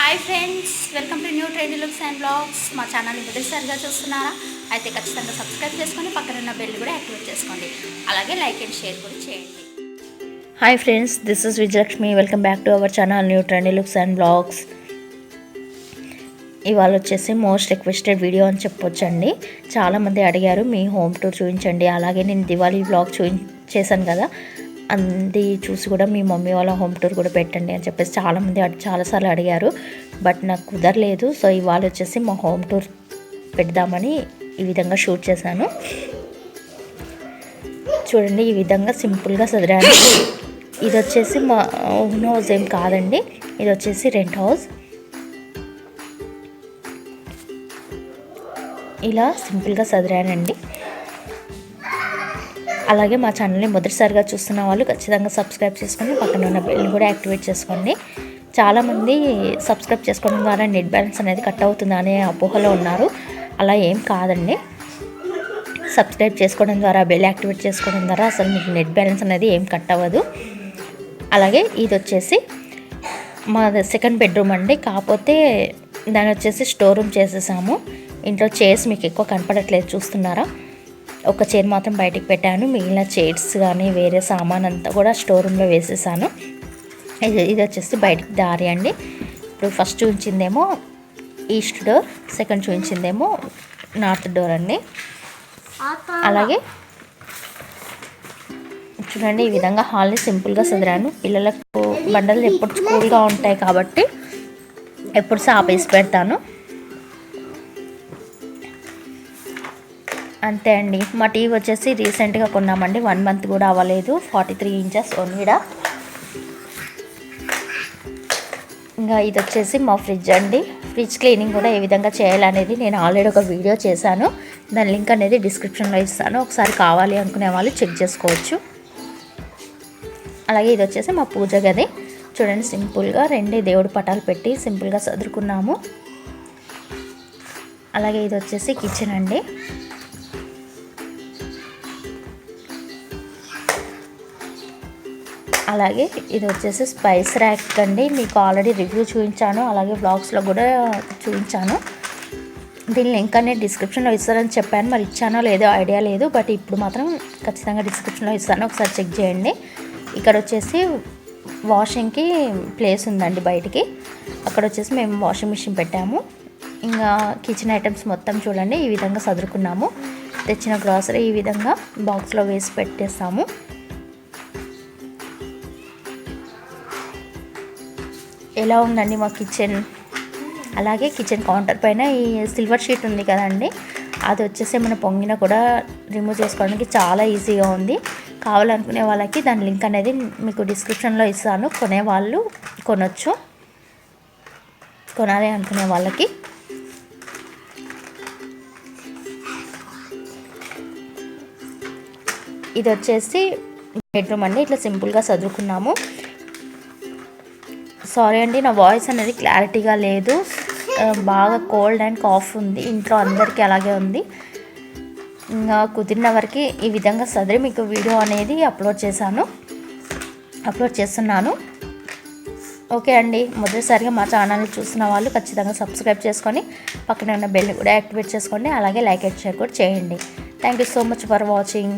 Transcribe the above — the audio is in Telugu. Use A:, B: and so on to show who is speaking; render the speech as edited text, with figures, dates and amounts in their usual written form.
A: Hi friends, welcome to new trendy looks and blogs. మా ఛానల్ని మొదటిసారిగా చూస్తున్నారా? అయితే ఖచ్చితంగా సబ్స్క్రైబ్ చేసుకొని పక్కన ఉన్న బెల్ కూడా యాక్టివేట్ చేసుకోండి. అలాగే లైక్ అండ్ షేర్ కూడా చేయండి.
B: Hi friends, this is Vijayalakshmi. Welcome back to our channel new trendy looks and blogs. ఇవాళ వచ్చేసి మోస్ట్ రిక్వెస్టెడ్ వీడియో అని చెప్పొచ్చండి. చాలామంది అడిగారు మీ హోమ్ టూర్ చూపించండి. అలాగే నేను దివాళీ బ్లాగ్ చేశాను కదా, అది చూసి కూడా మీ మమ్మీ వాళ్ళ హోమ్ టూర్ కూడా పెట్టండి అని చెప్పేసి చాలామంది చాలాసార్లు అడిగారు. బట్ నాకు కుదరలేదు. సో ఇవాళ వచ్చేసి మా హోమ్ టూర్ పెడదామని ఈ విధంగా షూట్ చేశాను. చూడండి, ఈ విధంగా సింపుల్గా సదిరాను. ఇది వచ్చేసి మా ఓన్ హౌస్ ఏం కాదండి, ఇది వచ్చేసి రెంట్ హౌస్. ఇలా సింపుల్గా సదిరానండి. అలాగే మా ఛానల్ని మొదటిసారిగా చూస్తున్న వాళ్ళు ఖచ్చితంగా సబ్స్క్రైబ్ చేసుకొని పక్కన ఉన్న బెల్ కూడా యాక్టివేట్ చేసుకోండి. చాలామంది సబ్స్క్రైబ్ చేసుకోవడం ద్వారా నెట్ బ్యాలెన్స్ అనేది కట్ అవుతుంది అనే అపోహలో ఉన్నారు. అలా ఏం కాదండి. సబ్స్క్రైబ్ చేసుకోవడం ద్వారా, బెల్ యాక్టివేట్ చేసుకోవడం ద్వారా అసలు మీకు నెట్ బ్యాలెన్స్ అనేది ఏం కట్ అవ్వదు. అలాగే ఇది వచ్చేసి మా సెకండ్ బెడ్రూమ్ అండి. కాకపోతే దాన్ని వచ్చేసి స్టోర్ రూమ్ చేసేసాము. ఇంట్లో చైర్స్ మీకు ఎక్కువ కనపడట్లేదు, చూస్తున్నారా? ఒక చైర్ మాత్రం బయటికి పెట్టాను. మిగిలిన చైర్స్ కానీ వేరే సామాన్ అంతా కూడా స్టోర్ రూమ్లో వేసేసాను. ఇది వచ్చేసి బయటికి దారి అండి. ఇప్పుడు ఫస్ట్ చూపించిందేమో ఈస్ట్ డోర్, సెకండ్ చూపించిందేమో నార్త్ డోర్ అండి. అలాగే చూడండి, ఈ విధంగా హాల్ని సింపుల్గా సదిరాను. పిల్లలకు బండలు ఎప్పుడు కూల్గా ఉంటాయి కాబట్టి ఎప్పుడు సాపేసి పెడతాను. అంతే అండి. మా టీవీ వచ్చేసి రీసెంట్గా కొన్నామండి, 1 మంత్ కూడా అవ్వలేదు. 43 ఇంచెస్ ఓన్లీడా. ఇంకా ఇది వచ్చేసి మా ఫ్రిడ్జ్ అండి. ఫ్రిడ్జ్ క్లీనింగ్ కూడా ఏ విధంగా చేయాలనేది నేను ఆల్రెడీ ఒక వీడియో చేశాను. దాని లింక్ అనేది డిస్క్రిప్షన్లో ఇస్తాను, ఒకసారి కావాలి అనుకునే వాళ్ళు చెక్ చేసుకోవచ్చు. అలాగే ఇది వచ్చేసి మా పూజ గది. చూడండి, సింపుల్గా 2 దేవుడి పటాలు పెట్టి సింపుల్గా సదురుకున్నాము. అలాగే ఇది వచ్చేసి కిచెన్ అండి. అలాగే ఇది వచ్చేసి స్పైస్ ర్యాక్ అండి. మీకు ఆల్రెడీ రివ్యూ చూపించాను, అలాగే బ్లాగ్స్లో కూడా చూపించాను. దీని లింక్ అనేది డిస్క్రిప్షన్లో ఇస్తారని చెప్పాను, మరి ఇచ్చానో లేదో ఐడియా లేదు. బట్ ఇప్పుడు మాత్రం ఖచ్చితంగా డిస్క్రిప్షన్లో ఇస్తాను, ఒకసారి చెక్ చేయండి. ఇక్కడ వచ్చేసి వాషింగ్కి ప్లేస్ ఉందండి బయటికి. అక్కడ వచ్చేసి మేము వాషింగ్ మిషన్ పెట్టాము. ఇంకా కిచెన్ ఐటమ్స్ మొత్తం చూడండి ఈ విధంగా సదురుకున్నాము. తెచ్చిన గ్రాసరీ ఈ విధంగా బాక్స్లో వేసి పెట్టేస్తాము. ఎలా ఉందండి మా కిచెన్. అలాగే కిచెన్ కౌంటర్ పైన ఈ సిల్వర్ షీట్ ఉంది కదండి, అది వచ్చేసి ఏమైనా పొంగినా కూడా రిమూవ్ చేసుకోవడానికి చాలా ఈజీగా ఉంది. కావాలనుకునే వాళ్ళకి దాని లింక్ అనేది మీకు డిస్క్రిప్షన్లో ఇస్తాను. కొనేవాళ్ళు కొనొచ్చు, కొనాలి అనుకునే వాళ్ళకి. ఇది వచ్చేసి బెడ్రూమ్ అండి. ఇట్లా సింపుల్గా చదువుకున్నాము. సారీ అండి, నా వాయిస్ అనేది క్లారిటీగా లేదు. బాగా కోల్డ్ అండ్ కాఫ్ ఉంది ఇంట్లో, అందరికీ అలాగే ఉంది. ఇంకా కుదిరిన వరకు ఈ విధంగా సదిరి మీకు వీడియో అనేది అప్లోడ్ చేస్తున్నాను. ఓకే అండి, మొదటిసారిగా మా ఛానల్ని చూస్తున్న వాళ్ళు ఖచ్చితంగా సబ్స్క్రైబ్ చేసుకొని పక్కన ఉన్న బెల్ కూడా యాక్టివేట్ చేసుకోండి. అలాగే లైక్ అండ్ షేర్ కూడా చేయండి. Thank you so much for watching.